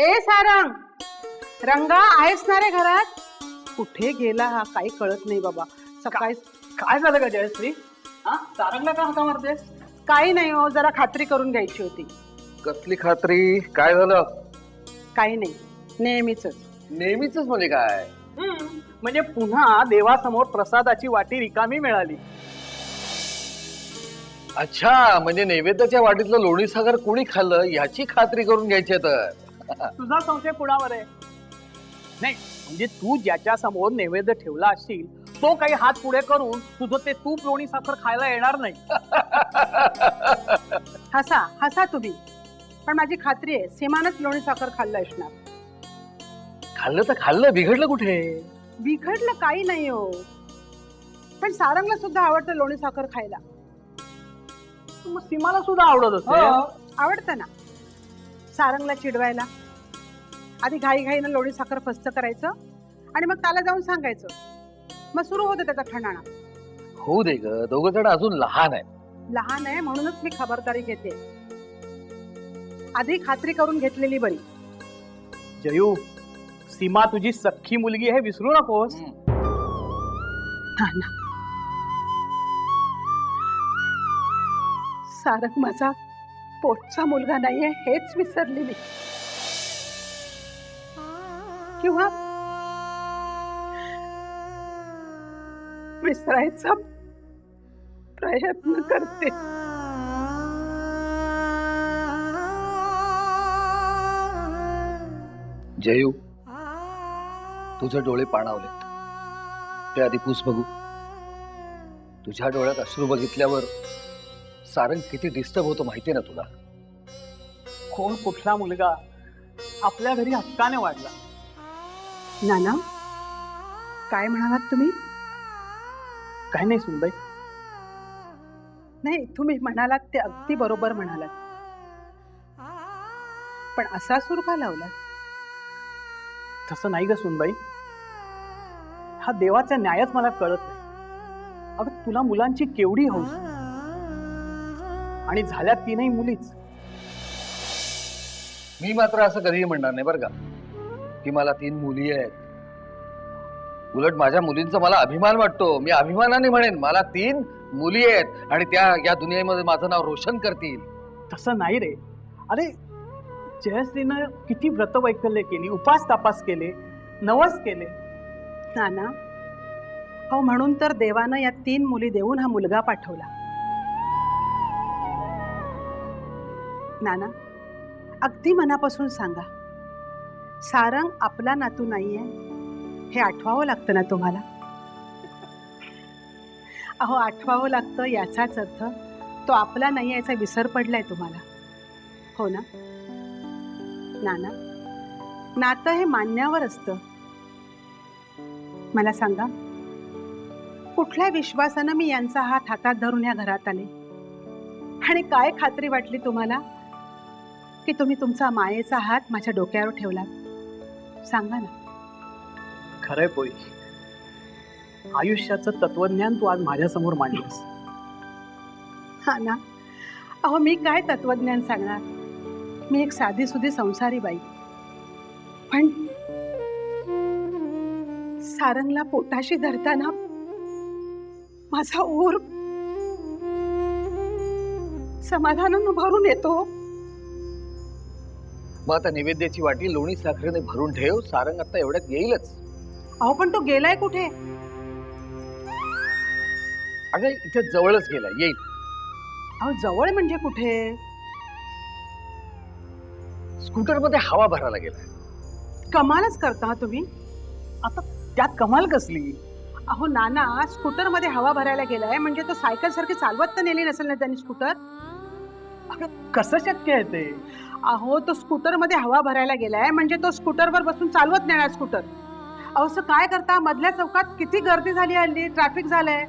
ए सारंग, रंगा आहेस ना रे घरात? कुठे गेला हा काही कळत नाही बाबा. सकाळी काय झालं का जयश्री? हा, सारंगला का हाका मारतेस? काही नाही हो, जरा खात्री करून घ्यायची होती. कसली खात्री? काय झालं? काही नाही, नेहमीच. नेहमीच म्हणजे काय? म्हणजे पुन्हा देवासमोर प्रसादाची वाटी रिकामी मिळाली. अच्छा, म्हणजे नैवेद्याच्या वाटीतलं लोणी सागर कोणी खाल्लं याची खात्री करून घ्यायची तर. तुझा संशय कुणावर आहे? नाही म्हणजे तू ज्याच्या समोर नैवेद्य ठेवला असशील तो काही हात पुढे करून तुझं ते तूप लोणी साखर खायला येणार नाही. हसा हसा तुम्ही, पण माझी खात्री आहे सीमानच लोणी साखर खाल्लं असणार. खाल्लं तर खाल्लं, बिघडलं कुठे? बिघडलं काही नाही हो, पण सारंगला सुद्धा आवडतं लोणी साखर खायला. मग सीमाला सुद्धा आवडत असेल. आवडतं ना. सारंगला चिडवायला आधी घाईघाईनं लोणी साखर फस्त करायचं आणि मग त्याला जाऊन सांगायचं. मग सुरू होतं त्याचा ठणाणा. होऊ दे ग, दोघं जण अजून लहान आहे. लहान आहे म्हणूनच मी खबरदारी घेते. आधी खात्री करून घेतलेली बरी. जयू, सीमा तुझी सख्खी मुलगी आहे, विसरू नकोस. हा ना. सारंग माझा पोटचा मुलगा नाहीये हेच विसरले मी. किंवा विसरायचा प्रयत्न करते. जयू, तुझे डोळे पाणावलेत, ते आधी पुस बघू. तुझ्या डोळ्यात अश्रू बघितल्यावर सारंग किती डिस्टर्ब होतो माहितीये ना तुला? कोण कुठला मुलगा आपल्या घरी हक्काने वाढला. नाना, काय म्हणालात तुम्ही? काही नाही सुनबाई. नाही, तुम्ही म्हणालात ते अगदी बरोबर म्हणालात, पण असा सूर का लावलात? तसं नाही ग सुनबाई, हा देवाचा न्यायच मला कळत नाही. अगं तुला मुलांची केवढी हौस, आणि झाल्या तीनही मुलीच. मी मात्र असं कधीही म्हणणार नाही बरं का की मला 3 मुली आहेत. उलट माझ्या मुलींचा मला अभिमान वाटतो. मी अभिमानाने म्हणेन मला 3 मुली आहेत आणि त्या या दुनियेमध्ये माझं नाव रोशन करतील. तसं नाही रे. अरे जयश्रीनं किती व्रतवैकल्य केली, उपास तापास केले, नवस केले. नाना, हो म्हणून तर देवानं या 3 मुली देऊन हा मुलगा पाठवला. नाना, अगदी मनापासून सांगा, सारंग आपला नातू नाहीये हे आठवावं लागतं ना तुम्हाला? अहो, आठवावं लागतं याचाच अर्थ तो आपला नाही याचा विसर पडलाय तुम्हाला, हो ना? नाना, नातं हे मान्यावर असतं. मला सांगा, कुठल्या विश्वासानं मी यांचा हात हातात धरून या घरात आले, आणि काय खात्री वाटली तुम्हाला की तुम्ही तुमचा मायेचा हात माझ्या डोक्यावर ठेवला? सांगा ना. खरंय पोई, आयुष्याचं तत्वज्ञान तू आज माझ्यासमोर मांडलंस. हा ना. अहो, मी काय तत्वज्ञान सांगणार? मी एक साधी सुधी संसारी बाई, पण सारंगला पोटाशी धरताना माझा ऊर समाधानानं भरून येतो. मग आता नैवेद्याची वाटी लोणी साखरेने भरून ठेव. सारंग आता एवढ्यात येईलच. अहो, पण तो गेलाय कुठे? अगं इथे जवळच गेला, येईल. अहो, जवळ म्हणजे कुठे? स्कूटर मध्ये हवा भरायला गेला. कमालच करता हा तुम्ही. आता त्यात कमाल कसली? अहो नाना, स्कूटर मध्ये हवा भरायला गेलाय म्हणजे तो सायकल सारखी चालवत तर नेली नसेल ना त्यांनी स्कूटर? अगं कसं शक्य आहे ते? अहो, तो स्कूटर मध्ये हवा भरायला गेलाय म्हणजे तो स्कूटरवर बसून चालवत नेणार स्कूटर. अहो, असं काय करता? मधल्या चौकात किती गर्दी झाली हल्ली, ट्रॅफिक झालंय.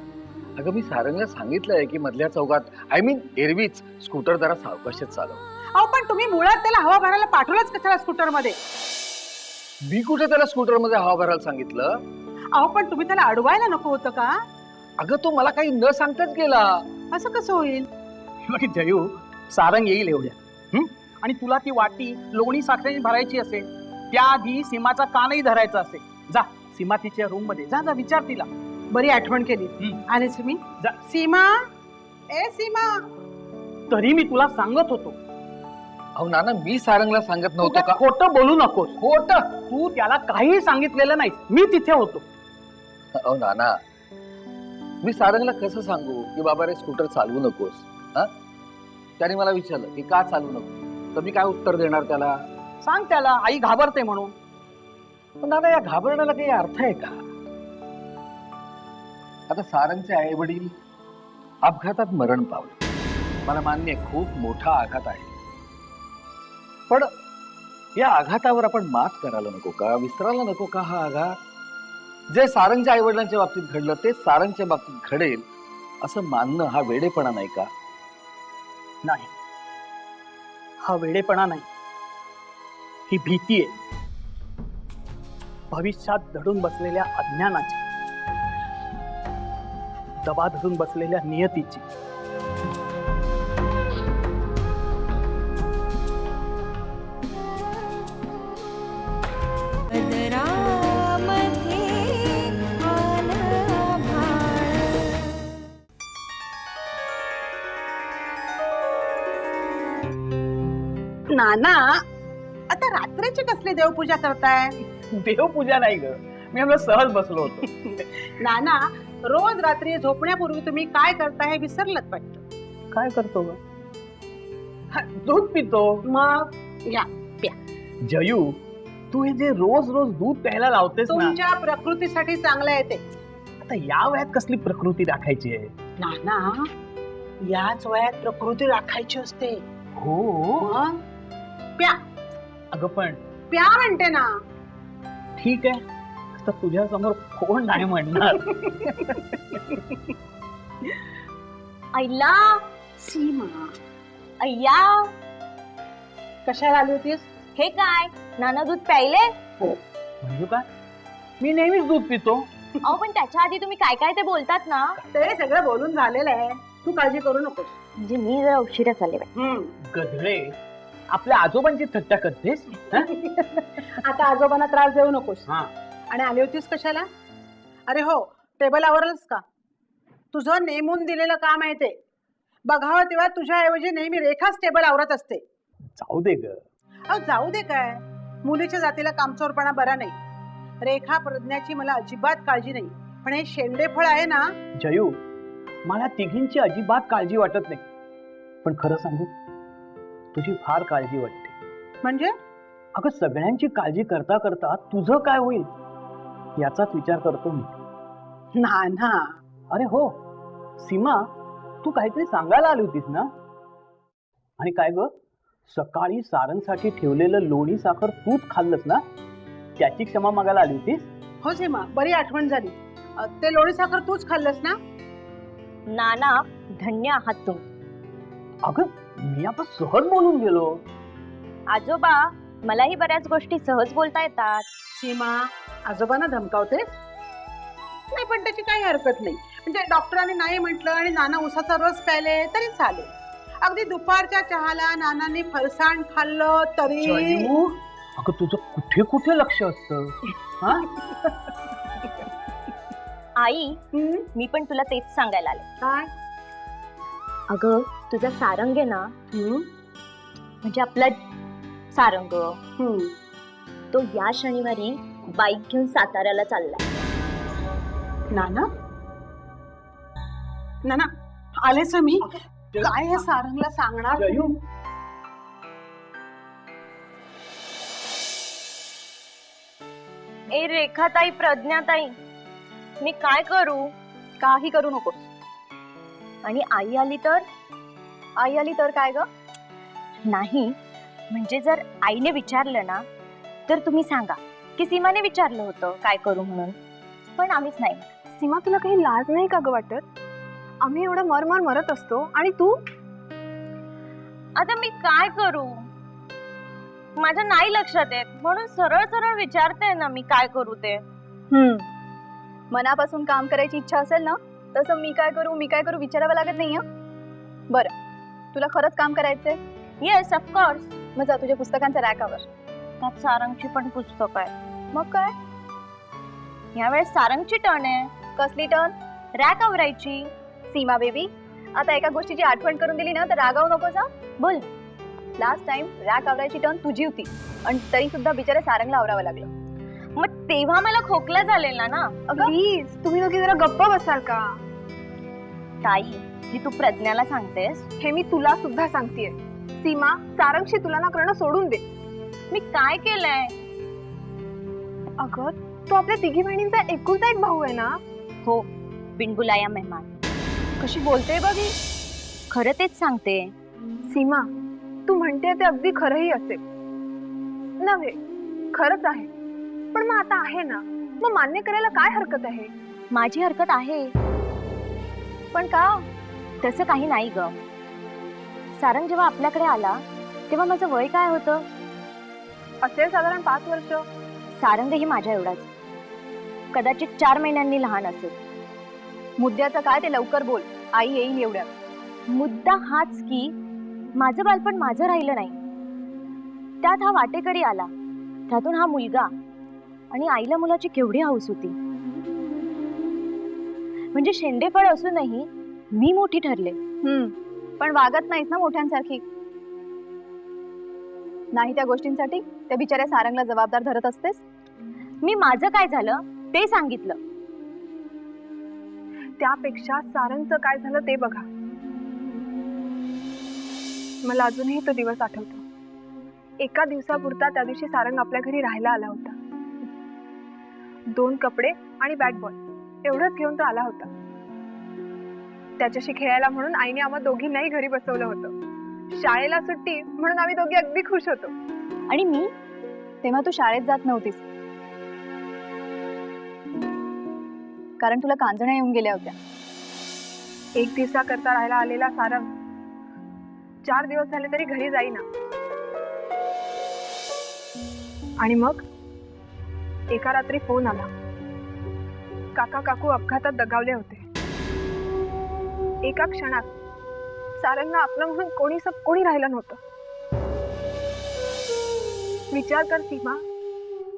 अगं मी सारंगला सांगितलंय की मधल्या चौकात, आय मीन एरवीच स्कूटर जरा सावकाशच चालव. अहो, पण तुम्ही मुळात त्याला हवा भरायला पाठवलंच कशाला स्कूटर मध्ये? मी कुठे त्याला स्कूटर मध्ये हवा भरायला सांगितलं? अहो, पण तुम्ही त्याला अडवायला नको होतं का? अगं तो मला काही न सांगताच गेला. असं कसं होईल? जयू, सारंग येईल एवढ्या. आणि तुला ती वाटी लोणी साखरेने भरायची असेल त्याआधी सीमाचा कानही धरायचा असेल. जा सीमा तिच्या रूम मध्ये जा, जा विचार तिला. बरी आठवण केली. आलेच मी. जा. सीमा, ए सीमा. तरी मी तुला सांगत होतो. अहो नाना, मी सारंगला सांगत नव्हतो का? खोटं बोलू नकोस. खोटं? तू त्याला काही सांगितलेलं नाही, मी तिथे होतो. अहो नाना, मी सारंगला कसं सांगू की बाबा रे स्कूटर चालवू नकोस? हा, त्याने मला विचारलं की का चालवू नको, तर मी काय उत्तर देणार त्याला? सांग त्याला आई घाबरते म्हणून. पण दादा, या घाबरण्याला काही अर्थ आहे का? आता सारंगचे आई वडील अपघातात मरण पावले. मला मान्य आहे, खूप मोठा आघात आहे. पण या आघातावर आपण मात करायला नको का? विसरायला नको का हा आघात? जे सारंगच्या आई वडिलांच्या बाबतीत घडलं ते सारंगच्या बाबतीत घडेल असं मानणं हा वेडेपणा नाही का? नाही, हा वेडेपणा नाही, ही भीती आहे. भविष्यात दडून बसलेल्या अज्ञानाची, दबा धरून बसलेल्या नियतीची. नाना, आता रात्रीची कसली देवपूजा करताय? देवपूजा नाही ग, मी आपलं सहज बसलो होतो. नाना, रोज रात्री झोपण्यापूर्वी तुम्ही काय करता हे विसरलत वाटतं. काय करतो ग? दूध पितो. मग या प्या. जयू, तू हे जे रोज रोज दूध प्यायला लावतेस ना, तुमच्या प्रकृतीसाठी चांगलं आहे ते. आता या वयात कसली प्रकृती राखायची आहे? नाना, याच वयात प्रकृती राखायची असते. हो, मग प्या. अगं पण प्या म्हणते ना. ठीक आहे, आता तुझ्या समोर कोण नाही म्हणणार. आईला सीमा, अय्या, कशाला आली होतीस? हे काय नाना दूध प्यायले? म्हणजे काय? मी नेहमीच दूध पितो. अहो पण त्याच्या आधी तुम्ही काय काय ते बोलतात ना, ते सगळं बोलून झालेलं आहे, तू काळजी करू नकोस. म्हणजे मी जरा उशिरा चालले बाई. गधळे, आपल्या आजोबांची थट्टा करतेस? आता आजोबांना त्रास देऊ नकोस. हा, आणि आली होतीस कशाला? अरे हो, टेबल आवरलंस का? तुझं नेमून दिलेलं काम आहे ते. बघावं तेव्हा तुझ्याऐवजी नेहमी रेखाच टेबल आवरत असते. जाऊ दे ग. अहो जाऊ दे काय, मुलीच्या जातीला कामचोरपणा बरा नाही. रेखा प्रज्ञाची मला अजिबात काळजी नाही, पण हे शेंडे फळ आहे ना. जयू, मला तिघींची अजिबात काळजी वाटत नाही, पण खरं सांगू, तुझी फार काळजी वाटते. म्हणजे? अगं, सगळ्यांची काळजी करता करता तुझं काय होईल याचाच विचार करतो मी. ना. अरे हो सीमा, तू काहीतरी सांगायला आली होतीस ना? आणि काय ग, सकाळी सारंगसाठी ठेवलेलं लोणी साखर तूच खाल्लंस ना? त्याची क्षमा मागायला आली होतीस? हो सीमा, बरी आठवण झाली. ते लोणी साखर तूच खाल्लंस ना? नाना, धन्य आहात तुम्ही. अगं, मी आता सहज बोलून गेलो. आजोबा, मलाही बऱ्याच गोष्टी सहज बोलता येतात. सीमा, आजोबांना धमकावते? नाही, पण त्याची काही हरकत नाही. म्हणजे डॉक्टरांनी नाही म्हटलं आणि नाना उसाचा रस प्यायले तरी चालेल. अगदी दुपारच्या चहाला नानांनी फरसाण खाल्लं तरी. जयू, अगं तुझं कुठे कुठे लक्ष असतं? हा? आई, मी पण तुला तेच सांगायला आले. काय? अगं, तुझा सारंग आहे ना, म्हणजे आपला सारंग, तो या शनिवारी बाईक घेऊन साताऱ्याला चालला. नाना, नाना आलेच मी. काय हे सारंगला सांगणार? जयू, ए रेखाताई, प्रज्ञाताई, मी काय करू? काही करू नकोस. आणि आई आली तर? आई आली तर काय ग? नाही, म्हणजे जर आईने विचारलं ना तर तुम्ही सांगा की सीमाने विचारलं होतं काय करू म्हणून, पण आम्हीच नाही. सीमा, तुला काही लाज नाही का ग वाटत? आम्ही एवढं मरमर मरत असतो आणि तू? आता मी काय करू? माझ्या नाही लक्षात येत, म्हणून सरळ सरळ विचारते ना मी काय करू ते. मनापासून काम करायची इच्छा असेल ना, तसं मी काय करू विचारावं लागत नाही. बरं, तुला खरंच काम करायचंय? Yes, of course. मग जा तुझ्या पुस्तकांचा रॅकावर. त्यात सारंगची पण पुस्तक आहे. मग काय यावेळेस सारंगची टर्न आहे. कसली टर्न? रॅक आवरायची. सीमा बेबी, आता एका गोष्टीची आठवण करून दिली ना तर रागावू नकोस हा. बोल. लास्ट टाइम रॅक आवरायची टर्न तुझी होती आणि तरी सुद्धा बिचारे सारंगला आवरावं लागलं. मग तेव्हा मला खोकला झालेला ना. प्लीज तुम्ही दोघी जरा गप्प बसाल का? ताई, ही तू प्रज्ञाला सांगतेस? हे मी तुला सुद्धा सांगतेय. सीमा, सारंगशी तुलना करणं सोडून दे. मी काय केलंय? अगं, तो आपल्या तिघी बहिणींचा एकुलता एक भाऊ आहे ना? हो, बिनबुलाया मेहमान. कशी बोलते बघी. खरं तेच सांगते. सीमा, तू म्हणते ते अगदी खरंही असेल. नव्हे, खरंच आहे. पण मग आता आहे ना, मग मान्य करायला काय हरकत आहे? माझी हरकत आहे. पण का? तसं काही नाही ग. सारंग जेव्हा आपल्याकडे आला तेव्हा माझं वय काय होतं? असेल साधारण 5 वर्ष. सारंगही माझ्या एवढाच, कदाचित 4 महिन्यांनी लहान असेल. मुद्द्याचं काय ते लवकर बोल. आई येईल एवढ्यात. मुद्दा हाच की माझं बालपण माझं राहिलं नाही. त्यात हा वाटेकरी आला, त्यातून हा मुलगा, आणि आईला मुलाची केवढी हौस होती. म्हणजे शेंडेफळ असूनही मी मोठी ठरले. पण वागत नाहीस ना मोठ्यांसारखी. नाही त्या गोष्टींसाठी त्या बिचाऱ्या सारंगला जबाबदार धरत असतेस. मी माझं काय झालं ते सांगितलं. त्यापेक्षा सारंगचं काय झालं ते बघा. मला अजूनही तो दिवस आठवतो. एका दिवसापुरता त्या दिवशी सारंग आपल्या घरी राहायला आला होता. 2 कपडे आणि बॅट बॉल एवढंच घेऊन तो आला होता. त्याच्याशी खेळायला म्हणून आईने आम्हा दोघींनाही घरी बसवलं होतं. शाळेला सुट्टी म्हणून आम्ही दोघी अगदी खुश होतो. आणि मी तेव्हा तू शाळेत जात नव्हतीस, कारण तुला कांजण्या येऊन गेल्या होत्या. 1 दिवसाकरता राहायला आलेला सारंग 4 दिवस झाले तरी घरी जाईना. आणि मग एका रात्री फोन आला. काका काकू अपघातात दगावले होते. एका क्षणात सारंगला आपलं म्हणून कोणी राहिलं नव्हतं. विचार कर सीमा,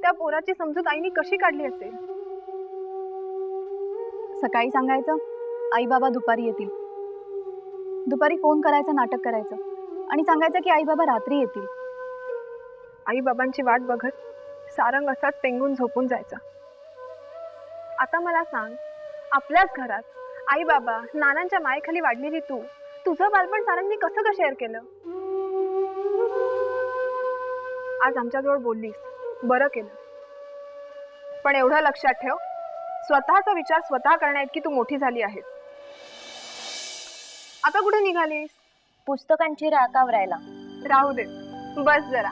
त्या पोराची समजूत आईने कशी काढली असेल. सकाळी सांगायचं आई बाबा दुपारी येतील, दुपारी फोन करायचं, नाटक करायचं आणि सांगायचं की आई बाबा रात्री येतील. आई बाबांची वाट बघत सारंग असाच पेंगून झोपून जायचा. आता मला सांग, आपल्याच घरात आई बाबा नानांच्या मायेखाली वाढलेली तू, तुझं बालपण सारंगने कसं का शेअर केलं? आज आमच्याजवळ बोललीस, बरं केलं. पण एवढं लक्षात ठेव, स्वतःचा विचार स्वतः करण्याइतकी तू मोठी झाली आहेस. आता कुठे निघालीस? पुस्तकांची रॅक आवरायला. राहू दे, बस जरा.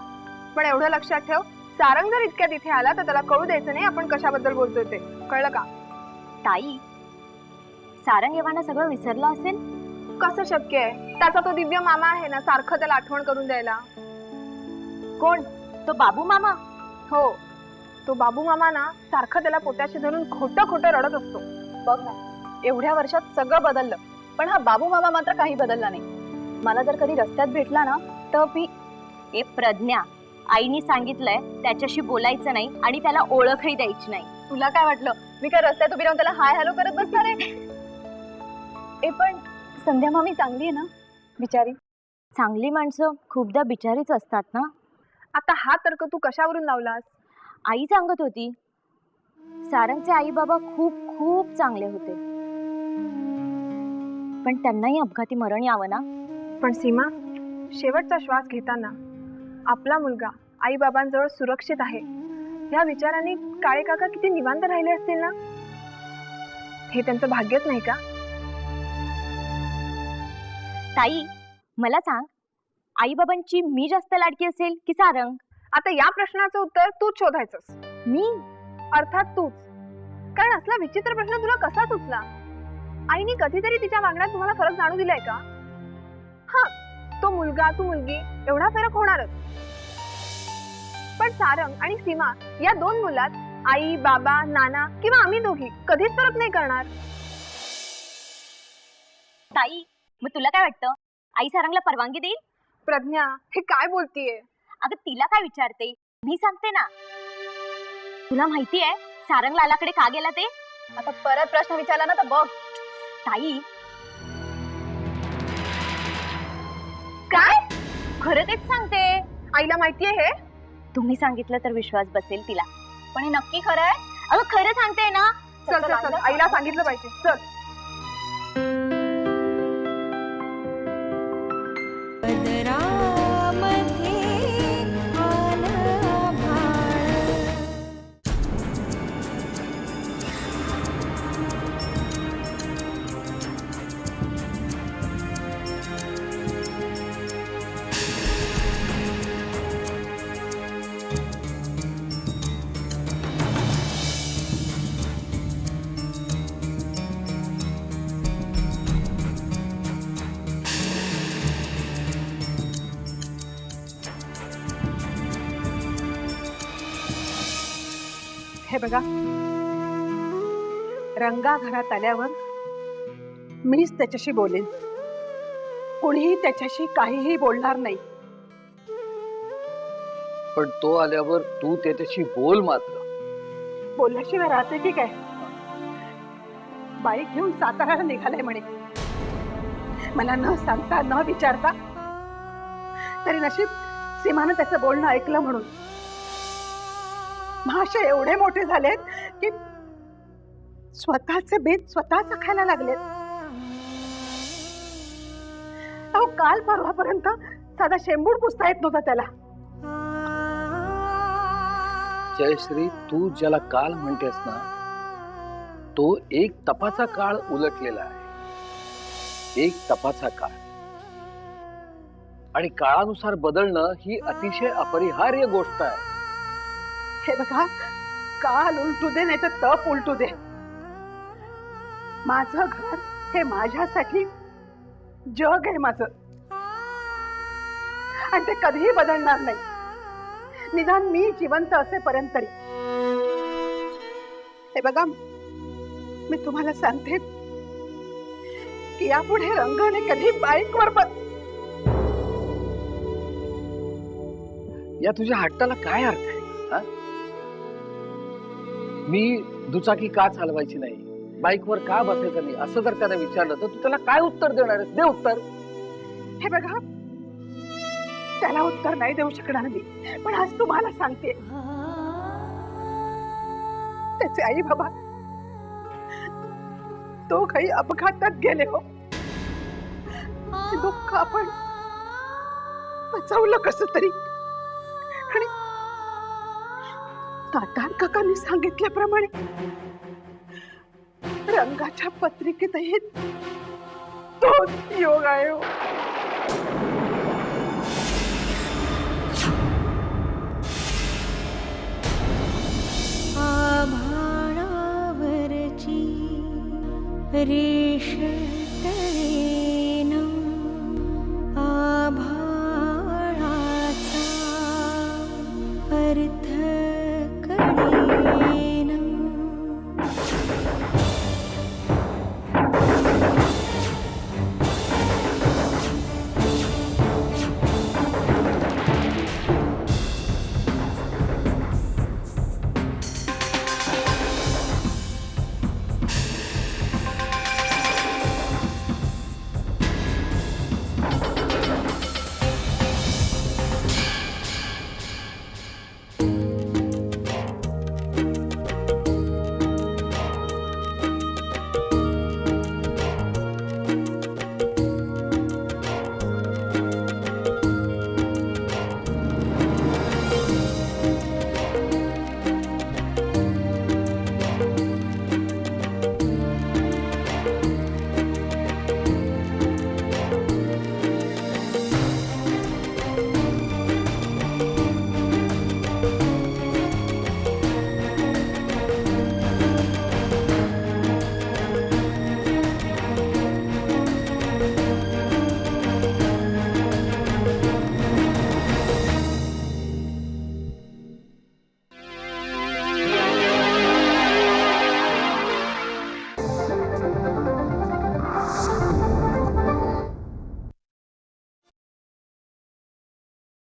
पण एवढं लक्षात ठेव, सारंग जर इतक्या तिथे आला तर त्याला कळू द्यायचं नाही आपण कशाबद्दल बोलतोय ते. कळलं का? ताई, सारंग येवाना सगळं विसरला असेल? कसं शक्य आहे? त्याचा तो दिव्य मामा आहे ना, सारखं त्याला आठवण करून द्यायला. कोण? तो बाबू मामा? हो, तो बाबू मामा ना सारखं त्याला पोटाशी धरून खोटं खोटं रडत असतो. बघ ना, एवढ्या वर्षात सगळं बदललं, पण हा बाबू मामा मात्र काही बदलला नाही. मला जर कधी रस्त्यात भेटला ना तर मी ए प्रज्ञा, आईनी सांगितलंय त्याच्याशी बोलायचं नाही आणि त्याला ओळखही द्यायची नाही. तुला काय वाटलं मी काय रस्त्यात उभी राहून त्याला हाय हॅलो करत बसणार आहे? ए पण संध्या मामी चांगली आहे ना बिचारी? चांगली माणसं खूपदा बिचारीच असतात ना. आता हा तर्क तू कशावरून लावलास? आई सांगत होती सारंगचे आई बाबा खूप खूप चांगले होते, पण त्यांनाही अपघाती मरण यावं ना. पण सीमा, शेवटचा श्वास घेताना आपला मुलगा आई बाबांजवळ सुरक्षित आहे या विचाराने काळे काका किती निवांत राहिले असतील ना. हे त्यांचं भाग्यच नाही का? ताई, मला सांग, आई बाबांची मी जास्त लाडकी असेल की सारंग? आता या प्रश्नाचं उत्तर तूच शोधायचंस. मी? अर्थात तूच. कारण असला विचित्र प्रश्न तुला कसा सुचला? आईने कधीतरी तिच्या वागण्यात तुम्हाला फरक जाणू दिलाय का? हा, तो मुलगा तू मुलगी एवढा फरक होणारच, पण सारंग आणि सीमा या 2 मुलात आई बाबा नाना किंवा आम्ही दोघी कधीच फरक नाही करणार. ताई, मग तुला काय वाटतं, आई सारंगला परवानगी देईल? प्रज्ञा, हे काय बोलतीये? अगं तिला काय विचारते, मी सांगते ना. तुला माहिती आहे सारंग लालाकडे का गेला ते? आता परत प्रश्न विचारला ना तर बघ. ताई काय? खरं तेच सांगते. आईला माहितीये हे, तुम्ही सांगितलं तर विश्वास बसेल तिला. पण हे नक्की खरं आहे? अगं खरं सांगते ना. चल चल चल, आईला सांगितलं पाहिजे. चल. हे बघा, रंगा घरात आल्यावर मीच त्याच्याशी बोलेन. कोणीही त्याच्याशी काहीही बोलणार नाही. पण तो आल्यावर तू त्याच्याशी बोल मात्र. बोलल्याशिवाय राहते की काय? बाईक घेऊन साताऱ्याला निघालाय म्हणे. मला न सांगता न विचारता. तरी नशीब सीमानं त्याचं बोलणं ऐकलं म्हणून. महाशय एवढे मोठे झालेत की स्वतःचे बेत स्वतःच खायला लागलेत. अहो काल परवापर्यंत साधा शेंबूड पुसता येत नव्हता त्याला. जयश्री, तू ज्याला काल म्हणतेस ना, तो एक तपाचा काळ उलटलेला आहे. एक तपाचा काळ. आणि काळानुसार बदलणं ही अतिशय अपरिहार्य गोष्ट आहे. हे बघा, काल उलटू दे नाही तर तप उलटू दे. माझं घर हे माझ्यासाठी जग आहे माझं. आणि ते कधीही बदलणार नाही, निदान मी जिवंत असेपर्यंत तरी. हे बघा, मी तुम्हाला सांगते की यापुढे रंगाने कधी बाईकवर या तुझ्या हट्टाला काय अर्थ आहे? हा? मी दुचाकी का चालवायची नाही, बाईकवर का बसायचं नाही, असं जर त्याने विचारलं तर तू त्याला काय उत्तर देणार आहेस? दे उत्तर. हे बघा, त्याला उत्तर नाही देऊ शकणार मी, पण आज तुम्हाला सांगते, त्याचे आई बाबा तो काही अपघातात गेले हो. ते दुःख आपण पचवलं कसं तरी. आणि तातार काकांनी सांगितल्याप्रमाणे रंगाच्या पत्रिकेतही तोच योग आहे हो. रेषतळेनं आभाळाचा अर्थ